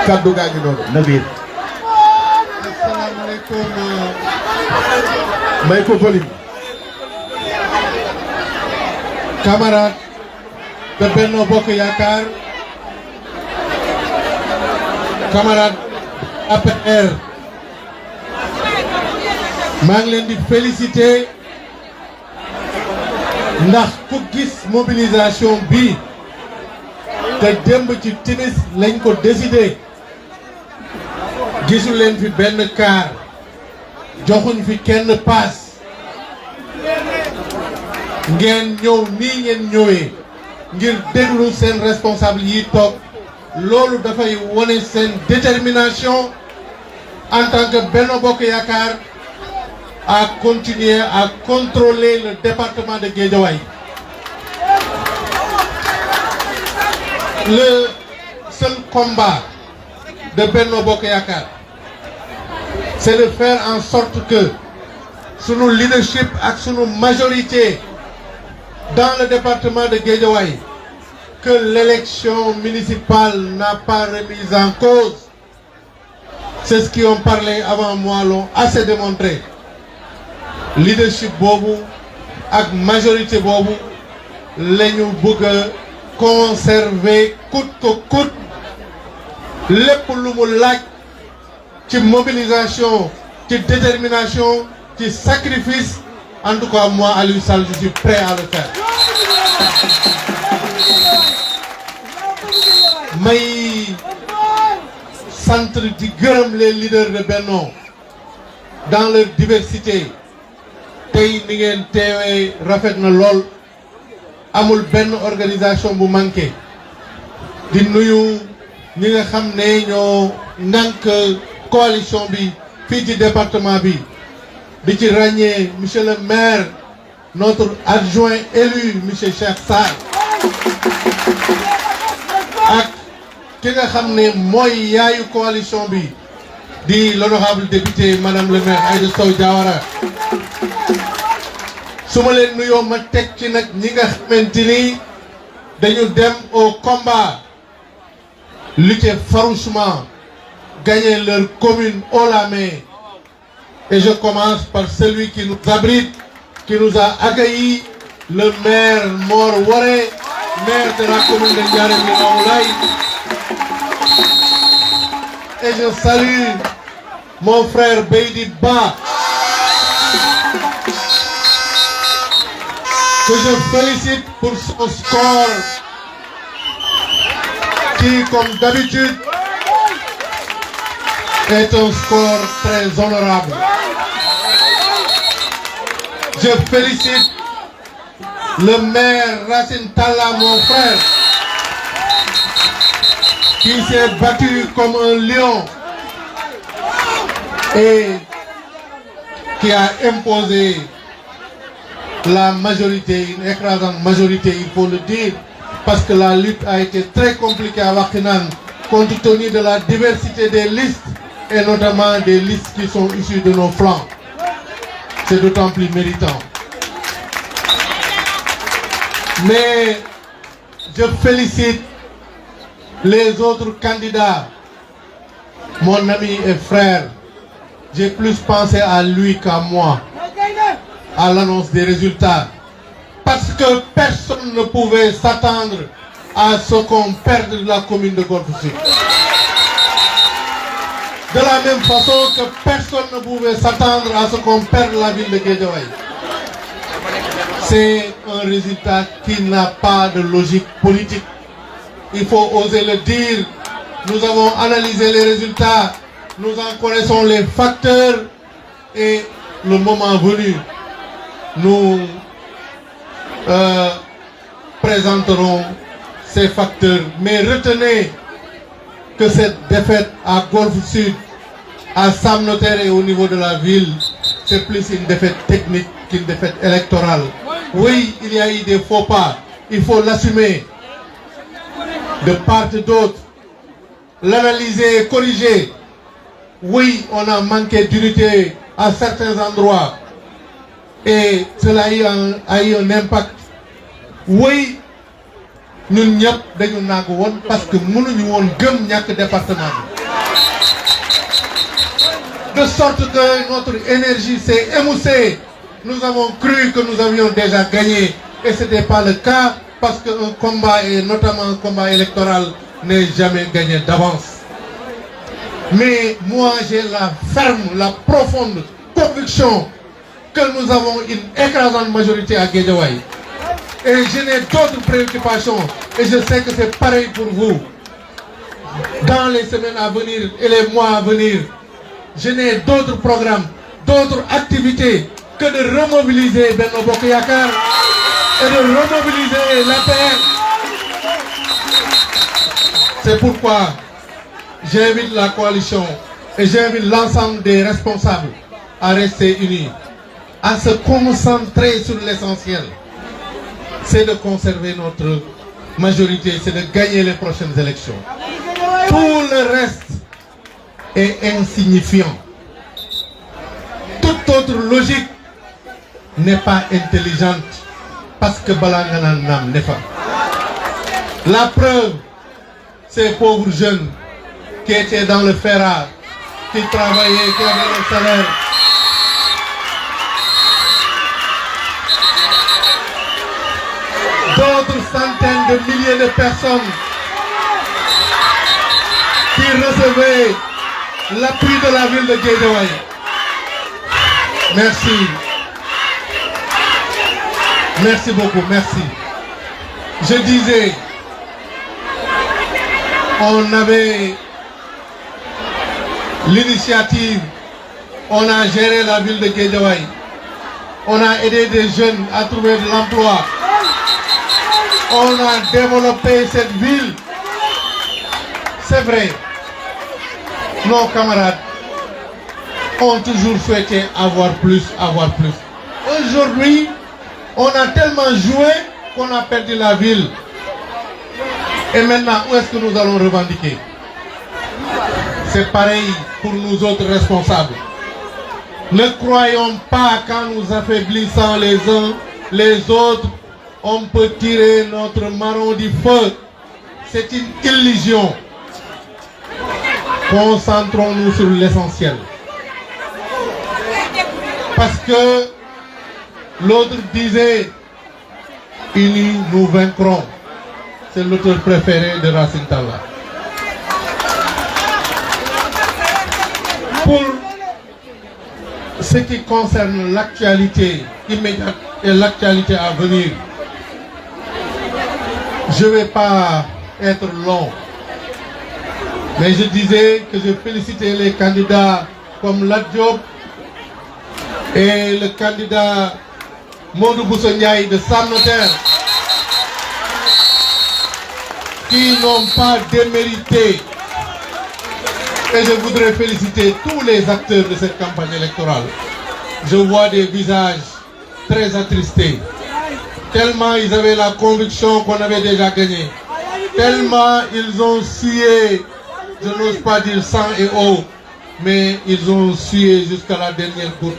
kaddu gaa ngi noonu Nabir. asalaamaaleykum may ko volume camarade de Benno Bokk Yaakaar camarade APR maa ngi leen di féliciter ndax ku gis mobilisation bi te démb ci timis lañ ko décidé gisu leen fi benn car joxuñ fi kenn paas ngeen ñëw nii ngeen ñëwee ngir déglu seen responsable yi toog loolu dafay wone seen détermination en tant que Benno Bokk Yaakaar à continuer à contrôler le département de Guédiawaye. Le seul combat de Benno Bokk Yaakaar, c'est de faire en sorte que sunu leadership ak sunu majorité dans le département de Guédiawaye, que l'élection municipale n'a pas remise en cause. C'est ce qui ont parlé avant moi l'ont assez démontré. Leadership boobu ak majorité boobu la ñu bëgg a conserver coûte que coûte lépp lu mu laaj ci mobilisation ci détermination ci sacrifice en tout cas moi Aliou Sall je suis prêt à le faire. may sant di gërëm les leaders de Benno dans leur diversité. tey ni ngeen teewee rafet na lool amul benn organisation bu manqué di nuyu ñi nga xam ne ñoo ngànk coalition bi fii ci département bi di ci ràññee monsieur le maire notre adjoint élu monsieur Cheikh Sarr ak ki nga xam ne mooy yaayu coalition bi di l'honorable député madame le maire Aïda Sow Diawara su ma leen nuyoo ma teg ci nag ñi nga xamante ni dañu dem au combat lutter farouchement gagner leur commune haut la main et je commence par celui qui nous abrite qui nous a accueillis le maire Mor Woré maire de la commune de Ndiarème Limamoulaye et je salue mon frère Beydi Ba que je félicite pour son score qui, comme d'habitude, est un score très honorable. Je félicite le maire Racine Talla, mon frère, qui s'est battu comme un lion et qui a imposé la majorité, une écrasante majorité, il faut le dire, parce que la lutte a été très compliquée à Wakhinane, compte tenu de la diversité des listes, et notamment des listes qui sont issues de nos flancs. C'est d'autant plus méritant. Mais je félicite les autres candidats, mon ami et frère. J'ai plus pensé à lui qu'à moi, à l'annonce des résultats. Parce que personne ne pouvait s'attendre à ce qu'on perde la commune de Golf Sud. De la même façon que personne ne pouvait s'attendre à ce qu'on perde la ville de Guédiawaye. C'est un résultat qui n'a pas de logique politique. Il faut oser le dire. Nous avons analysé les résultats. Nous en connaissons les facteurs. Et le moment venu, nous présenterons ces facteurs. Mais retenez que cette défaite à Golf Sud, à Sam Notaire et au niveau de la ville, c'est plus une défaite technique qu'une défaite électorale. Oui, il y a eu des faux pas. Il faut l'assumer de part et d'autre, l'analyser et corriger. Oui, on a manqué d'unité à certains endroits et cela a eu un impact. Oui, ñun ñëpp dañu naagu woon parce que mënuñu woon gëm ñàkk département bi de sorte que notre énergie s'est émoussée. Nous avons cru que nous avions déjà gagné et ce n'était pas le cas parce qu'un combat, et notamment un combat électoral, n'est jamais gagné d'avance. Mais moi j'ai la ferme, la profonde conviction que nous avons une écrasante majorité à Guédiawaye. Et je n'ai d'autres préoccupations et je sais que c'est pareil pour vous. Dans les semaines à venir et les mois à venir, je n'ai d'autres programmes, d'autres activités que de remobiliser Benno Bokk Yakaar et de remobiliser l'APR. C'est pourquoi j'invite la coalition et j'invite l'ensemble des responsables à rester unis, à se concentrer sur l'essentiel. C'est de conserver notre majorité, c'est de gagner les prochaines élections. Tout le reste est insignifiant. Toute autre logique n'est pas intelligente parce que Balanganan Nam n'est pas. La preuve, ces pauvres jeunes qui étaient dans le ferrat, qui travaillaient, qui avaient un salaire. D'autres centaines de milliers de personnes qui recevaient l'appui de la ville de Guédiawaye. Merci. Merci beaucoup, merci. Je disais, on avait l'initiative, on a géré la ville de Guédiawaye, on a aidé des jeunes à trouver de l'emploi, on a développé cette ville. C'est vrai, nos camarades ont toujours souhaité avoir plus, avoir plus. Aujourd'hui, on a tellement joué qu'on a perdu la ville. Et maintenant, où est-ce que nous allons revendiquer? C'est pareil pour nous autres responsables. Ne croyons pas qu'en nous affaiblissant les uns les autres, on peut tirer notre marron du feu. C'est une illusion. Concentrons-nous sur l'essentiel. Parce que l'autre disait, unis nous vaincrons. C'est l'auteur préféré de Racine Talla. Pour ce qui concerne l'actualité immédiate et l'actualité à venir, je ne vais pas être long. Mais je disais que je félicitais les candidats comme Lat Diop et le candidat Modou Bousso Ndiaye de Sam Notaire qui n'ont pas démérité. Et je voudrais féliciter tous les acteurs de cette campagne électorale. Je vois des visages très attristés. Tellement ils avaient la conviction qu'on avait déjà gagné. Tellement ils ont sué, je n'ose pas dire sang et eau, mais ils ont sué jusqu'à la dernière goutte.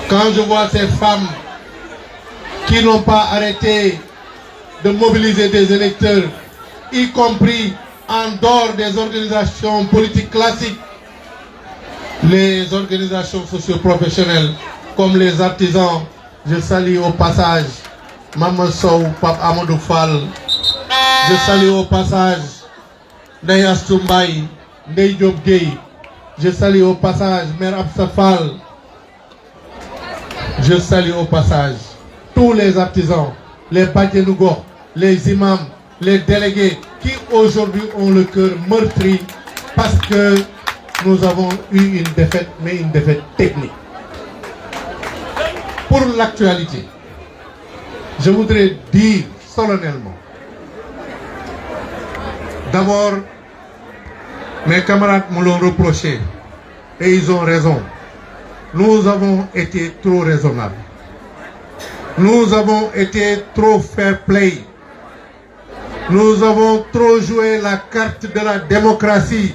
Quand je vois ces femmes qui n'ont pas arrêté de mobiliser des électeurs, y compris en dehors des organisations politiques classiques, les organisations socio-professionnelles comme les artisans, je salue au passage Maman Sow, Pape Amadou Fall, je salue au passage Ndeye Astou Mbaye, Ndeye Diop Gueye, je salue au passage Mère Absa Fall, je salue au passage tous les artisans, les bajenu gox, les imams, les délégués qui aujourd'hui ont le cœur meurtri parce que nous avons eu une défaite, mais une défaite technique. Pour l'actualité, je voudrais dire solennellement, d'abord, mes camarades me l'ont reproché et ils ont raison. Nous avons été trop raisonnables. Nous avons été trop fair play. Nous avons trop joué la carte de la démocratie.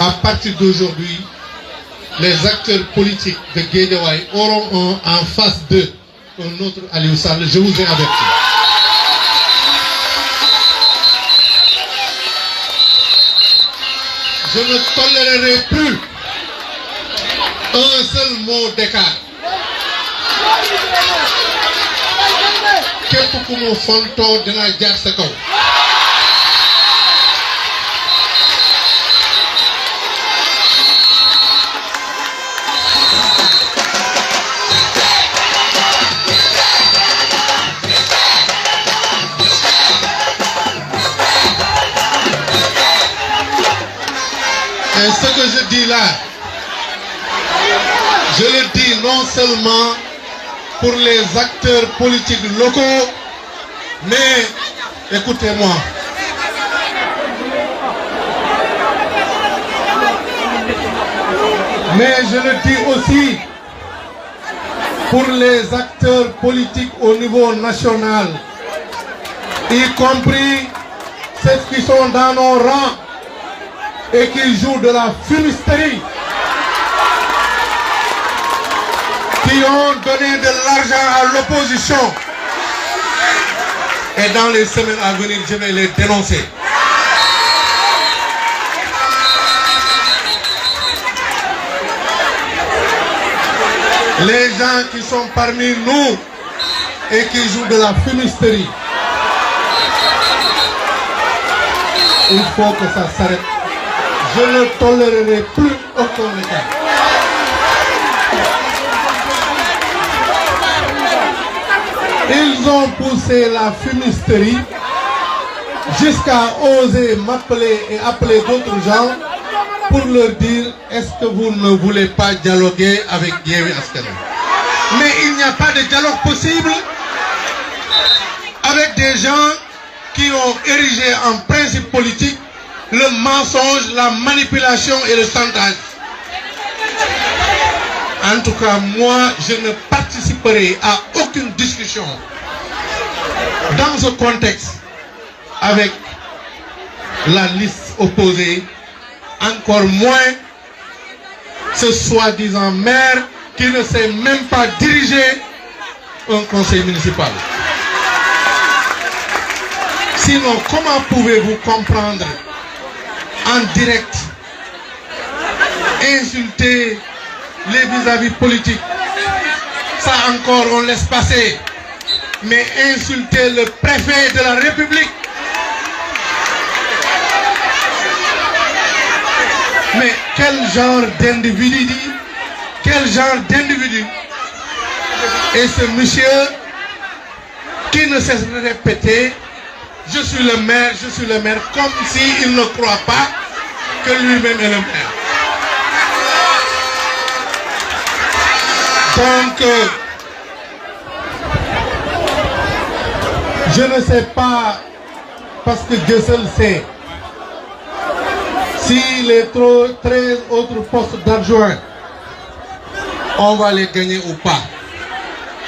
À partir d'aujourd'hui, les acteurs politiques de Guédiawaye auront en face d'eux un autre Aliou Sall. Je vous ai averti. Je ne tolérerai plus un seul mot d'écart. Képp ku mu fontoo dina jaar sa kaw. Et ce que je dis là, je le dis non seulement pour les acteurs politiques locaux, mais écoutez-moi. Mais je le dis aussi pour les acteurs politiques au niveau national, y compris ceux qui sont dans nos rangs et qui jouent de la fumisterie, qui ont donné de l'argent à l'opposition. Et dans les semaines à venir, je vais les dénoncer. Les gens qui sont parmi nous et qui jouent de la fumisterie, il faut que ça s'arrête. Je ne tolérerai plus aucun écart. Ils ont poussé la fumisterie jusqu'à oser m'appeler et appeler d'autres gens pour leur dire est-ce que vous ne voulez pas dialoguer avec Yewwi Askan Wi. Mais il n'y a pas de dialogue possible avec des gens qui ont érigé en principe politique le mensonge, la manipulation et le chantage. En tout cas, moi, je ne participerai à aucune discussion dans ce contexte avec la liste opposée, encore moins ce soi-disant maire qui ne sait même pas diriger un conseil municipal. Sinon, comment pouvez-vous comprendre en direct, insulter les vis-à-vis politiques? Ça encore on laisse passer. Mais insulter le préfet de la République, mais quel genre d'individu dit? Quel genre d'individu? Et ce monsieur qui ne cesse de répéter je suis le maire, comme s'il ne croit pas que lui-même est le maire. Donc, je ne sais pas, parce que Dieu seul sait, si les 13 autres postes d'adjoints, on va les gagner ou pas.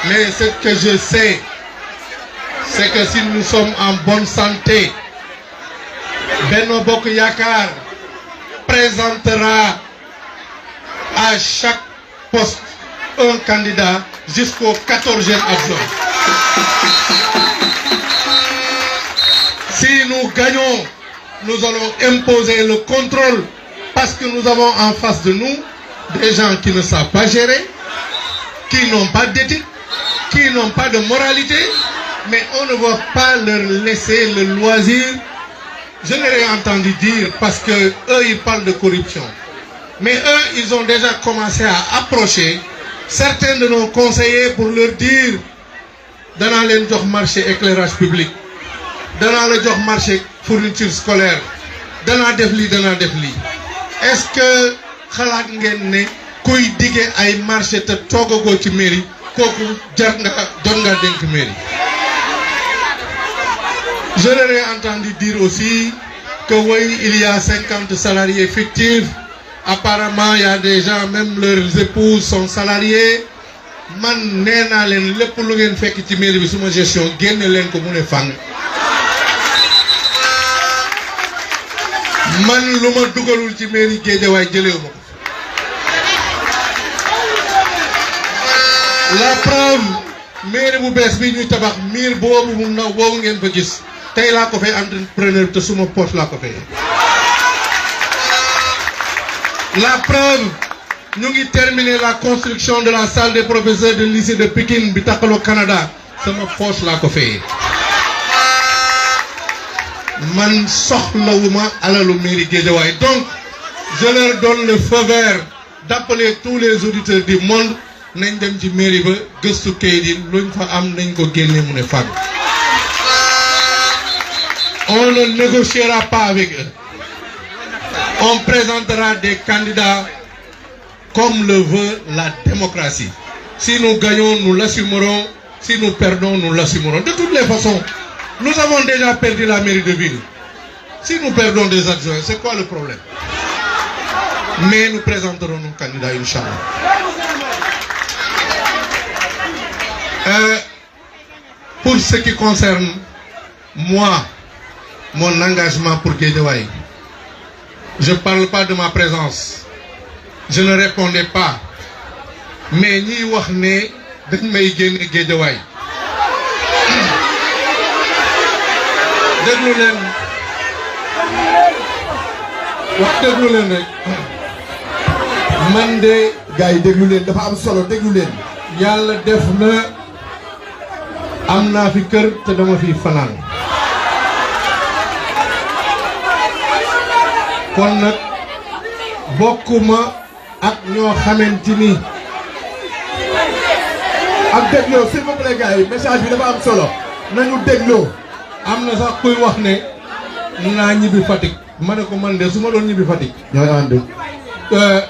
Mais ce que je sais, c'est que si nous sommes en bonne santé, Benno Bokk Yakaar présentera à chaque poste un candidat jusqu'au 14e adjoint. Si nous gagnons, nous allons imposer le contrôle parce que nous avons en face de nous des gens qui ne savent pas gérer, qui n'ont pas d'éthique, qui n'ont pas de moralité. Mais on ne va pas leur laisser le loisir. Je leur ai entendu dire, parce que eux ils parlent de corruption. Mais eux, ils ont déjà commencé à approcher certains de nos conseillers pour leur dire danaa leen jox marché éclairage public, danaa la jox marché fourniture scolaire, danaa def lii, danaa def lii. Est-ce que xalaat ngeen ne kuy dige ay marché te toogagoo ci mairie kooku jar nga jot nga dénk mairie? Je leur ai entendu dire aussi que oui, il y a 50 salariés fictifs. Apparemment, il y a des gens, même leurs épouses sont salariés. Man nee naa leen lépp lu ngeen fekk ci mairie bi suma gestion génne leen ko mu ne fang. Man lu ma dugalul ci mairie Guédiawaye jëlewu ma ko. La preuve, mairie bu bees bi ñuy tabax miir boobu mu ndaw boobu ngeen fa gis. Tey laa ko fay entrepreneur te suma poche laa ko fay. La preuve, nous avons terminé la construction de la salle des professeurs du lycée de Pékin, Bitakalo, Canada. C'est ma poche là qu'on fait. Man soxlawuma alalu mairie Guédiawaye. Donc, je leur donne le feu vert d'appeler tous les auditeurs du monde nañ dem ci mairie ba gëstu kayit yi luñ fa am nañ ko génne mu ne fàgg. On ne négociera pas avec eux. On présentera des candidats comme le veut la démocratie. Si nous gagnons, nous l'assumerons. Si nous perdons, nous l'assumerons. De toutes les façons, nous avons déjà perdu la mairie de ville. Si nous perdons des adjoints, c'est quoi le problème? Mais nous présenterons nos candidats, Inch'Allah. Pour ce qui concerne moi, mon engagement pour Guédiawaye, je ne parle pas de ma présence. Je ne répondais pas. Mais ni wax ne dañ may génne Guédiawaye. déglu leen wax déglu leen rek man de gars yi déglu leen dafa am solo déglu leen. yàlla def na am naa fi kër te dama fi fanaan kon nag bokkuma ak ñoo xamante ni ak dégloo s'il vous plaît gars yi message bi dafa am solo nañu dégloo. am na sax kuy wax ne naa ñibbi Fatick ma ne ko man de su ma doon ñibbi Fatick ñooy ànd.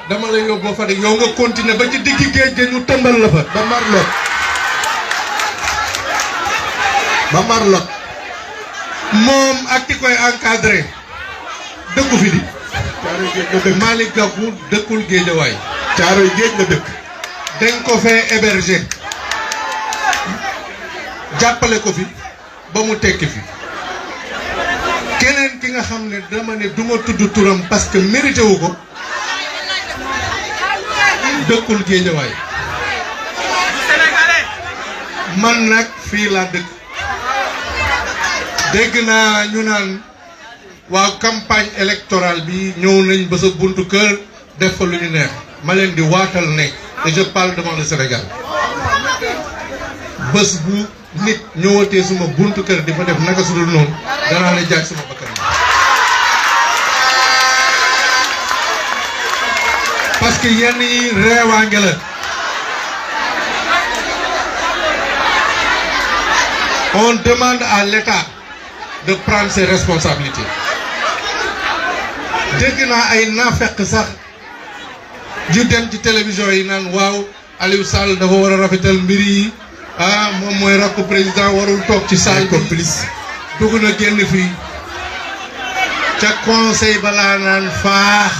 dama lay yóbbu ba Fatick yow nga continuer ba ci diggi géej gi ñu tëmbal la fa ba Marlot. ba Marlot. moom ak ki koy encadré dëkku fi di Malick Gakou dëkkul Guédiawaye Caaroy géej la dëkk. dañ ko fee héberger jàppale ko fi ba mu tekki fi keneen ki nga xam ne dama ne duma tudd turam parce que mérité wu ko dëkkul Guédiawaye man nag fii laa dëkk dégg naa ñu naan waaw campagne électorale bi ñëw nañ ba sa buntu kër def fa lu ñu neex ma leen di waatal ne et je parle devant le Sénégal bés bu nit ñëwatee suma buntu kër di fa def naka su dul noonu danaa ne jaag suma bakkan parce que yenn yi reewaange la on demande à l'État de prendre ses responsabilités dégg naa ay naafeq sax ju dem ci télévision yi naan waaw Aliou Sall dafa war a rafetal mbir yi ah moom mooy rakku président warul toog ci salle bi complice dugg na génn fii ca conseil balaa naan faax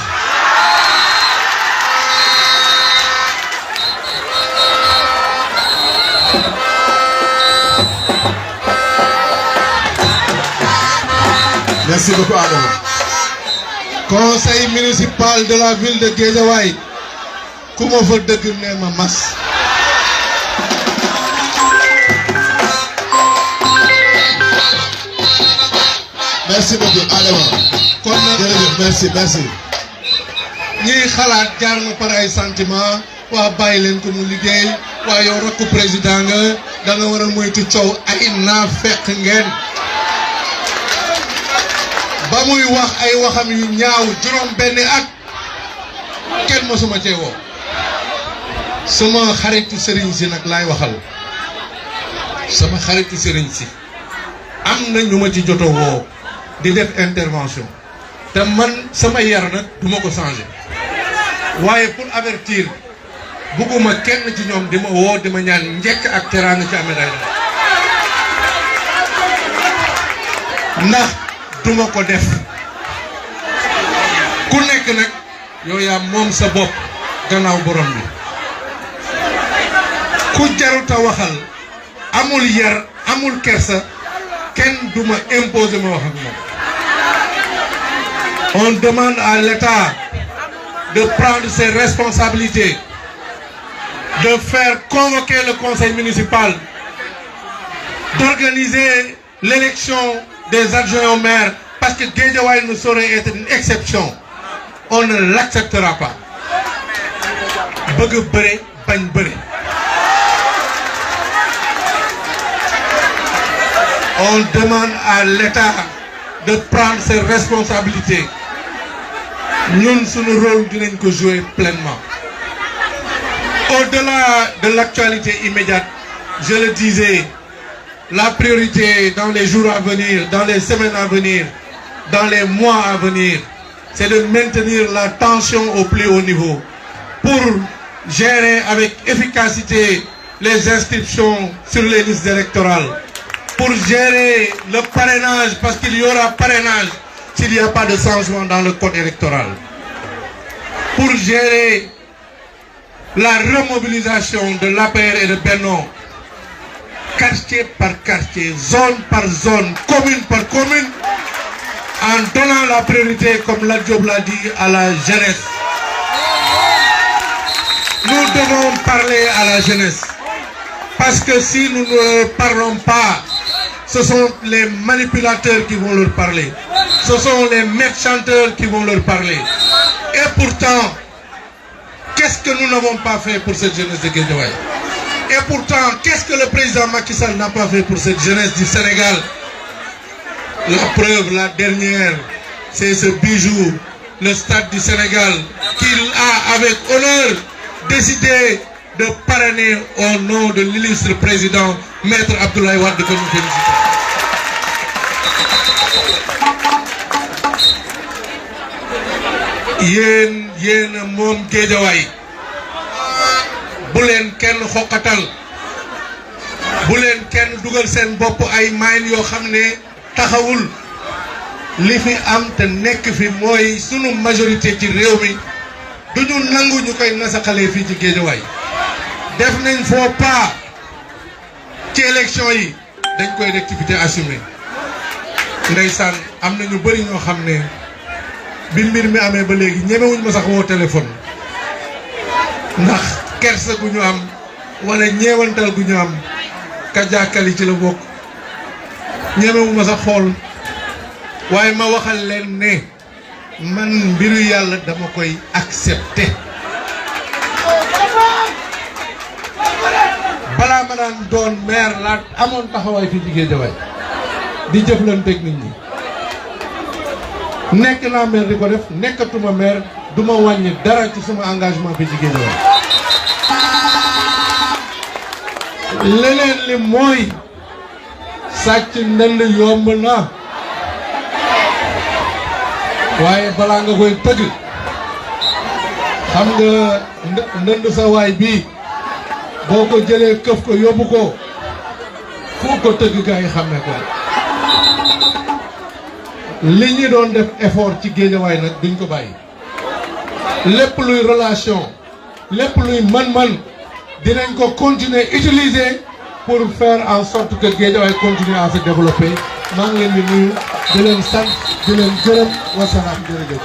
merci beaucoup Adama. conseil municipal de la ville de Guédiawaye ku ma fa dëgg ne ma mas merci beaucoup Adama. kon nag jërëjëf merci. ñiy xalaat jaar na par ay sentiment waa bàyyi leen ko mu liggéey waa yow rakku président nga da nga war a moytu coow ay naafeq ngeen ba muy wax ay waxam yu ñaaw juróom benn at kenn mosuma cee woo sama xaritu sëriñ si nag laay waxal sama xaritu sëriñ si am na ñu ma ci joto woo di def intervention te man sama yar nag duma ko changer waaye pour avertir bugguma kenn ci ñoom di ma woo di ma ñaan njëkk ak teraanga ci Ahmed Aïdara ndax duma ko def ku nekk nag yow yaa moom sa bopp gannaaw borom bi ku jaruta waxal amul yar amul kersa kenn duma imposer ma wax ak moom. On demande à l'État de prendre ses responsabilités, de faire convoquer le conseil municipal, d'organiser l'élection des adjoints au maire, parce que Guédiawaye ne saurait être une exception. On ne l'acceptera pas. bëgg bëre bañ bëre. On demande à l'État de prendre ses responsabilités. Nous, notre rôle, dinañ ko jouer pleinement. Au-delà de l'actualité immédiate, je le disais, la priorité dans les jours à venir, dans les semaines à venir, dans les mois à venir, c'est de maintenir la tension au plus haut niveau pour gérer avec efficacité les inscriptions sur les listes électorales, pour gérer le parrainage, parce qu'il y aura parrainage s'il n'y a pas de changement dans le code électoral, pour gérer la remobilisation de l'APR et de Benno, quartier par quartier, zone par zone, commune par commune, en donnant la priorité, comme Lat Diop l'a dit, à la jeunesse. Nous devons parler à la jeunesse, parce que si nous ne parlons pas, ce sont les manipulateurs qui vont leur parler, ce sont les merchanteurs qui vont leur parler. Et pourtant, qu'est-ce que nous n'avons pas fait pour cette jeunesse de Guédiawaye? Et pourtant, qu'est-ce que le président Macky Sall n'a pas fait pour cette jeunesse du Sénégal? La preuve, la dernière, c'est ce bijou, le stade du Sénégal, qu'il a avec honneur décidé de parrainer au nom de l'illustre président Maître Abdoulaye Wade, que nous félicitons. yéen moom Guédiawaye bu leen kenn xoqatal, bu leen kenn dugal seen bopp ay mayn yoo xam ne taxawul. Li fi am te nekk fi mooy sunu majorité ci réew mi duñu nangu ñu koy nasaxalee fii ci Guédiawaye. def nañ faux pas ci élection yi, dañ koy rectifier assumer. Ndeysaan am na ñu bëri ñoo xam ne bi mbir mi amee ba léegi ñemewuñ ma sax woo téléphone ndax kersa gu ñu am wala ñeewantal gu ñu am. ka jàkkali ci la bokk, ñemewu ma sax xool, waaye ma waxal leen ne man mbiru yàlla dama koy accepter. balaa ma daan doon maire laa amoon taxawaay fii ci Guédiawaye di jëflanteeg nit ñi. nekk naa maire di ko def, nekkatuma maire du ma wàññi dara ci sama engagement fii ci Guédiawaye. leneen li mooy sàcc ndënd yomb na, waaye balaa nga koy tëgg xam nga ndënd sa waay bii boo ko jëlee këf ko yóbbu ko foo ko tëgg gaa yi xam ne ko. li ñu doon def effort ci Guédiawaye nag duñ ko bàyyi. lépp luy relation, lépp luy man-man dinañ ko continuer utiliser pour faire en sorte que Guédiawaye continue à se développer. maa ngi leen di nuyu di leen sant di leen gërëm wasalaam jërëjëf.